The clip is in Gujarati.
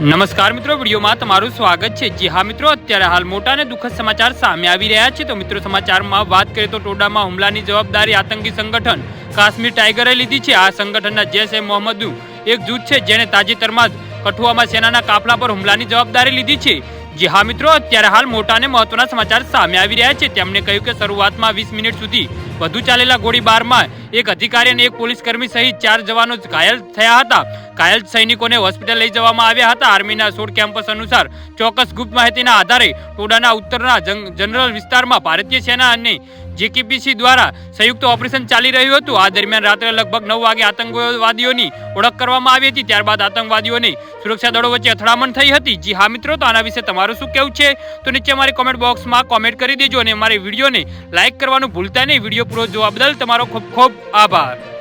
નમસ્કાર મિત્રો, વિડીયોમાં તમારું સ્વાગત છે। જી હા મિત્રો, અત્યારે હાલ મોટા અને દુઃખદ સમાચાર સામે આવી રહ્યા છે। તો મિત્રો, સમાચારમાં વાત કરીએ તો ટોડામાં હુમલાની જવાબદારી આતંકી સંગઠન કાશ્મીર ટાઈગરે લીધી છે। આ સંગઠનના જૈશ-એ-મોહમ્મદનું એક જૂથ છે જેણે તાજેતરમાં જ કઠુઆમાં સેનાના કાફલા પર હુમલાની જવાબદારી લીધી છે। જી હા મિત્રો, અત્યારે હાલ મોટા અને મહત્વના સમાચાર સામે આવી રહ્યા છે। તેમણે કહ્યું કે શરૂઆતમાં 20 મિનિટ સુધી વધુ ચાલેલા ગોળીબારમાં એક અધિકારી અને એક પોલીસ કર્મી સહિત 4 જવાનો ઘાયલ થયા હતા। ઘાયલ સૈનિકોને હોસ્પિટલ લઈ જવામાં આવ્યા હતા। આર્મીના 16 કેમ્પસ અનુસાર ચોક્કસ ગુપ્ત માહિતીના આધારે ટોડાના ઉત્તરના જનરલ વિસ્તારમાં ભારતીય સેના અને જેકેપીસી દ્વારા સંયુક્ત ઓપરેશન ચાલી રહ્યું હતું। આ દરમિયાન રાત્રે લગભગ 9 વાગે આતંકવાદીઓની ઓળખ કરવામાં આવી હતી। ત્યારબાદ આતંકવાદીઓની સુરક્ષા દળો વચ્ચે અથડામણ થઈ હતી। જી હા મિત્રો, તો આના વિશે તમારું શું કહેવું છે તો નીચે અમારી કોમેન્ટ બોક્સમાં કોમેન્ટ કરી દેજો અને અમારી વિડીયોને લાઈક કરવાનું ભૂલતા નહીં। વિડીયો પૂરો જોવા બદલ તમારો ખૂબ ખૂબ આભાર।